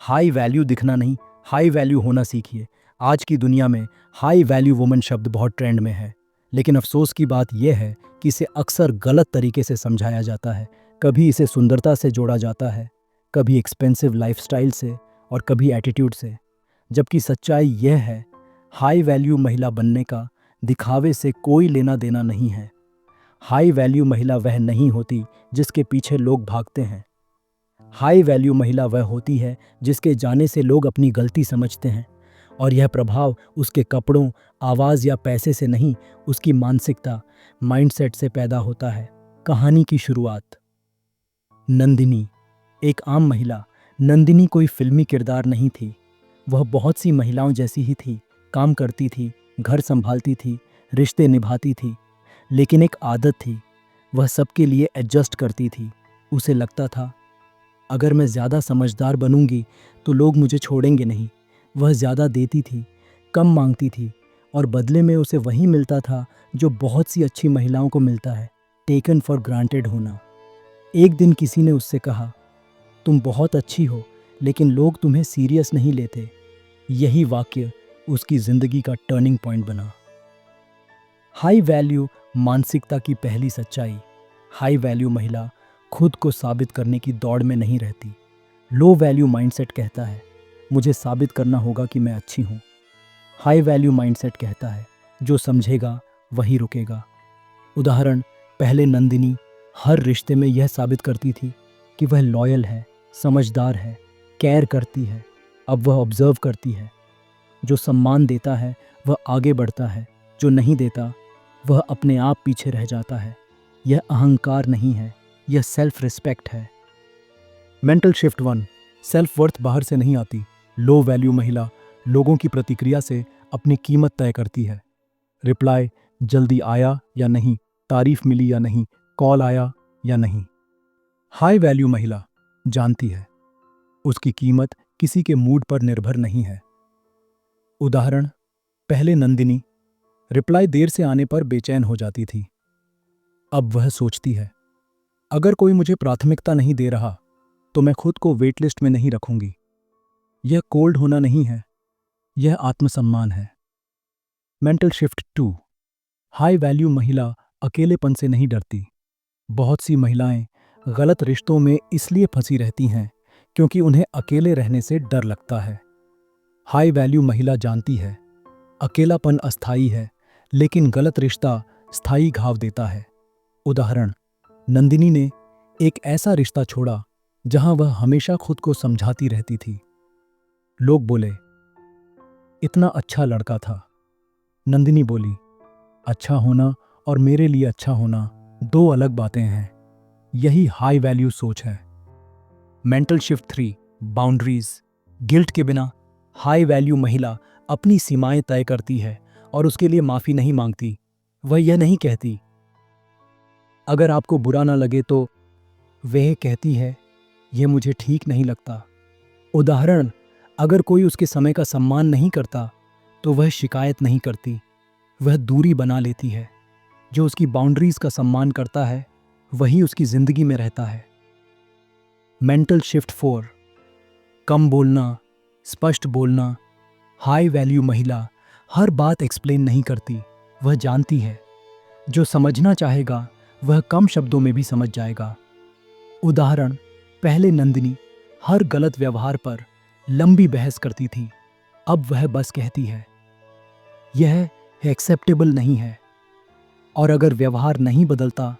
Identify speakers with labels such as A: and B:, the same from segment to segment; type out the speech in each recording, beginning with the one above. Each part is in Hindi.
A: हाई वैल्यू दिखना नहीं, हाई वैल्यू होना सीखिए। आज की दुनिया में हाई वैल्यू वुमन शब्द बहुत ट्रेंड में है, लेकिन अफसोस की बात यह है कि इसे अक्सर गलत तरीके से समझाया जाता है। कभी इसे सुंदरता से जोड़ा जाता है, कभी एक्सपेंसिव लाइफस्टाइल से और कभी एटीट्यूड से। जबकि सच्चाई यह है, हाई वैल्यू महिला बनने का दिखावे से कोई लेना देना नहीं है। हाई वैल्यू महिला वह नहीं होती जिसके पीछे लोग भागते हैं। हाई वैल्यू महिला वह होती है जिसके जाने से लोग अपनी गलती समझते हैं, और यह प्रभाव उसके कपड़ों, आवाज़ या पैसे से नहीं, उसकी मानसिकता, माइंडसेट से पैदा होता है। कहानी की शुरुआत। नंदिनी, एक आम महिला। नंदिनी कोई फिल्मी किरदार नहीं थी। वह बहुत सी महिलाओं जैसी ही थी। काम करती थी, घर संभालती थी, रिश्ते निभाती थी। लेकिन एक आदत थी, वह सबके लिए एडजस्ट करती थी। उसे लगता था, अगर मैं ज़्यादा समझदार बनूंगी तो लोग मुझे छोड़ेंगे नहीं। वह ज़्यादा देती थी, कम मांगती थी, और बदले में उसे वही मिलता था जो बहुत सी अच्छी महिलाओं को मिलता है, टेकन फॉर ग्रांटेड होना। एक दिन किसी ने उससे कहा, तुम बहुत अच्छी हो, लेकिन लोग तुम्हें सीरियस नहीं लेते। यही वाक्य उसकी ज़िंदगी का टर्निंग पॉइंट बना। हाई वैल्यू मानसिकता की पहली सच्चाई। हाई वैल्यू महिला खुद को साबित करने की दौड़ में नहीं रहती। लो वैल्यू माइंडसेट कहता है, मुझे साबित करना होगा कि मैं अच्छी हूँ। हाई वैल्यू माइंडसेट कहता है, जो समझेगा वही रुकेगा। उदाहरण, पहले नंदिनी हर रिश्ते में यह साबित करती थी कि वह लॉयल है, समझदार है, केयर करती है। अब वह ऑब्जर्व करती है। जो सम्मान देता है वह आगे बढ़ता है, जो नहीं देता वह अपने आप पीछे रह जाता है। यह अहंकार नहीं है, यह सेल्फ रिस्पेक्ट है। Mental shift 1। सेल्फ वर्थ बाहर से नहीं आती। लो वैल्यू महिला लोगों की प्रतिक्रिया से अपनी कीमत तय करती है। रिप्लाई जल्दी आया या नहीं, तारीफ मिली या नहीं, कॉल आया या नहीं। हाई वैल्यू महिला जानती है, उसकी कीमत किसी के मूड पर निर्भर नहीं है। उदाहरण, पहले नंदिनी रिप्लाई देर से आने पर बेचैन हो जाती थी। अब वह सोचती है, अगर कोई मुझे प्राथमिकता नहीं दे रहा तो मैं खुद को वेट लिस्ट में नहीं रखूंगी। यह कोल्ड होना नहीं है, यह आत्मसम्मान है। Mental shift 2। हाई वैल्यू महिला अकेलेपन से नहीं डरती। बहुत सी महिलाएं गलत रिश्तों में इसलिए फंसी रहती हैं क्योंकि उन्हें अकेले रहने से डर लगता है। हाई वैल्यू महिला जानती है, अकेलापन अस्थायी है, लेकिन गलत रिश्ता स्थायी घाव देता है। उदाहरण, नंदिनी ने एक ऐसा रिश्ता छोड़ा जहां वह हमेशा खुद को समझाती रहती थी। लोग बोले, इतना अच्छा लड़का था। नंदिनी बोली, अच्छा होना और मेरे लिए अच्छा होना दो अलग बातें हैं। यही हाई वैल्यू सोच है। Mental shift 3। बाउंड्रीज। गिल्ट के बिना हाई वैल्यू महिला अपनी सीमाएं तय करती है और उसके लिए माफी नहीं मांगती। वह यह नहीं कहती, अगर आपको बुरा ना लगे तो। वह कहती है, यह मुझे ठीक नहीं लगता। उदाहरण, अगर कोई उसके समय का सम्मान नहीं करता तो वह शिकायत नहीं करती, वह दूरी बना लेती है। जो उसकी बाउंड्रीज का सम्मान करता है वही उसकी जिंदगी में रहता है। Mental shift 4। कम बोलना, स्पष्ट बोलना। हाई वैल्यू महिला हर बात एक्सप्लेन नहीं करती। वह जानती है, जो समझना चाहेगा वह कम शब्दों में भी समझ जाएगा। उदाहरण, पहले नंदिनी हर गलत व्यवहार पर लंबी बहस करती थी। अब वह बस कहती है, यह एक्सेप्टेबल नहीं है। और अगर व्यवहार नहीं बदलता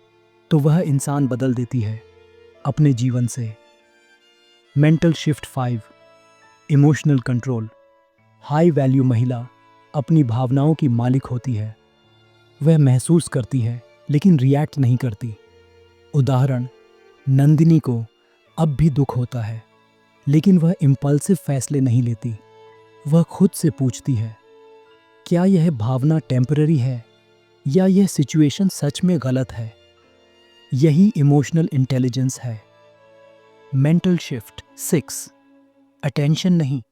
A: तो वह इंसान बदल देती है अपने जीवन से। Mental shift 5। Emotional control. High value महिला अपनी भावनाओं की मालिक होती है। वह महसूस करती है लेकिन रिएक्ट नहीं करती। उदाहरण, नंदिनी को अब भी दुख होता है, लेकिन वह इम्पल्सिव फैसले नहीं लेती। वह खुद से पूछती है, क्या यह भावना टेम्पररी है या यह सिचुएशन सच में गलत है। यही इमोशनल इंटेलिजेंस है। Mental shift 6। अटेंशन नहीं,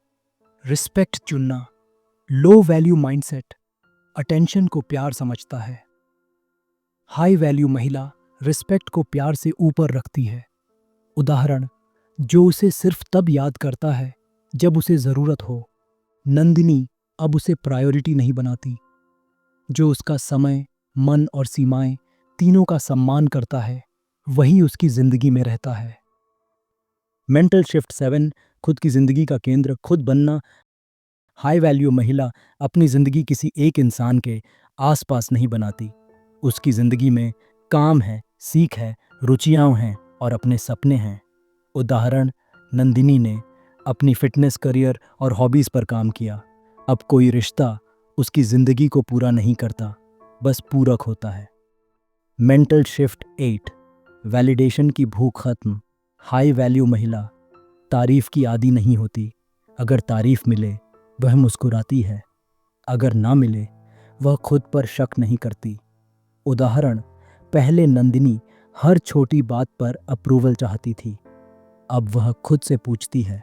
A: रिस्पेक्ट चुनना। लो वैल्यू माइंडसेट अटेंशन को प्यार समझता है। हाई वैल्यू महिला रिस्पेक्ट को प्यार से ऊपर रखती है। उदाहरण, जो उसे सिर्फ तब याद करता है जब वह खुद को प्रायोरिटी देता है। जब उसे ज़रूरत हो। नंदिनी अब उसे प्रायोरिटी नहीं बनाती। जो उसका समय, मन और सीमाएं तीनों का सम्मान करता है, वही उसकी ज़िंदगी में रहता है। मेंटल शिफ्ट 7, खुद की ज़िंदगी का केंद्र खुद बनना। हाई वैल्यू महिला अपनी ज़िंदगी किसी एक इंसान के आसपास नहीं बनाती। उसकी ज़िंदगी में काम है, सीख है, रुचियाँ हैं और अपने सपने हैं। उदाहरण, नंदिनी ने अपनी फिटनेस करियर और हॉबीज़ पर काम किया। अब कोई रिश्ता उसकी ज़िंदगी को पूरा नहीं करता, बस पूरक होता है। मेंटल शिफ्ट 8, वैलिडेशन की भूख खत्म। हाई वैल्यू महिला तारीफ की आदी नहीं होती। अगर तारीफ मिले वह मुस्कुराती है, अगर ना मिले वह खुद पर शक नहीं करती। उदाहरण, पहले नंदिनी हर छोटी बात पर अप्रूवल चाहती थी। अब वह खुद से पूछती है,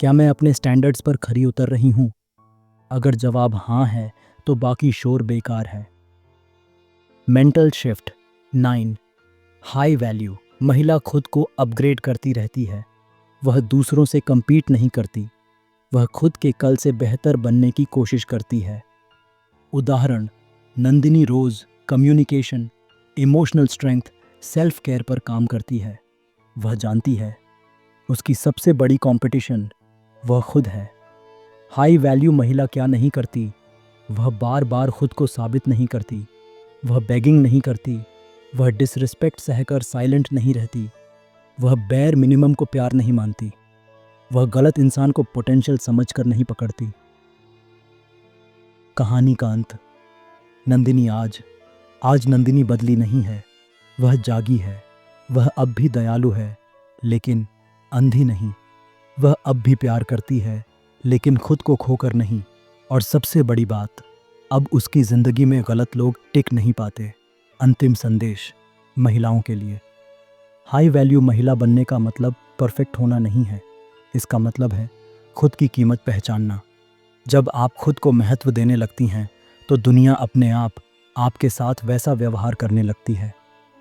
A: क्या मैं अपने स्टैंडर्ड्स पर खरी उतर रही हूँ? अगर जवाब हाँ है तो बाकी शोर बेकार है। मेंटल शिफ्ट 9, हाई वैल्यू महिला खुद को अपग्रेड करती रहती है। वह दूसरों से compete नहीं करती, वह खुद के कल से बेहतर बनने की कोशिश करती है। उदाहरण, नंदिनी रोज communication, emotional strength, self care पर काम करती है। वह जानती है उसकी सबसे बड़ी कंपटीशन वह खुद है। हाई वैल्यू महिला क्या नहीं करती? वह बार बार खुद को साबित नहीं करती, वह बेगिंग नहीं करती, वह डिसरिस्पेक्ट सहकर साइलेंट नहीं रहती, वह बेयर मिनिमम को प्यार नहीं मानती, वह गलत इंसान को पोटेंशियल समझकर नहीं पकड़ती। कहानी का अंत। नंदिनी आज नंदिनी बदली नहीं है, वह जागी है। वह अब भी दयालु है, लेकिन अंधी नहीं। वह अब भी प्यार करती है, लेकिन खुद को खोकर नहीं। और सबसे बड़ी बात, अब उसकी ज़िंदगी में गलत लोग टिक नहीं पाते। अंतिम संदेश महिलाओं के लिए। हाई वैल्यू महिला बनने का मतलब परफेक्ट होना नहीं है। इसका मतलब है खुद की कीमत पहचानना। जब आप खुद को महत्व देने लगती हैं, तो दुनिया अपने आप आपके साथ वैसा व्यवहार करने लगती है।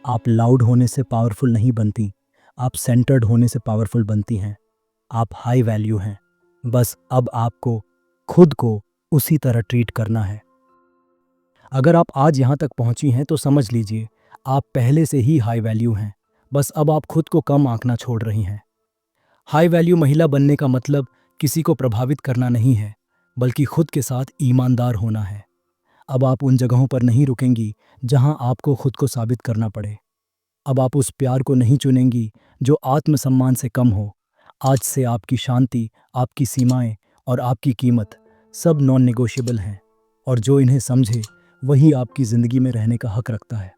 A: आप लाउड होने से पावरफुल नहीं बनती, आप सेंटर्ड होने से पावरफुल बनती हैं। आप हाई वैल्यू हैं, बस अब आपको खुद को उसी तरह ट्रीट करना है। अगर आप आज यहाँ तक पहुँची हैं तो समझ लीजिए आप पहले से ही हाई वैल्यू हैं, बस अब आप खुद को कम आंकना छोड़ रही हैं। हाई वैल्यू महिला बनने का मतलब किसी को प्रभावित करना नहीं है, बल्कि खुद के साथ ईमानदार होना है। अब आप उन जगहों पर नहीं रुकेंगी जहां आपको खुद को साबित करना पड़े। अब आप उस प्यार को नहीं चुनेंगी जो आत्मसम्मान से कम हो। आज से आपकी शांति, आपकी सीमाएं और आपकी कीमत सब नॉन नेगोशिएबल हैं, और जो इन्हें समझे वही आपकी ज़िंदगी में रहने का हक रखता है।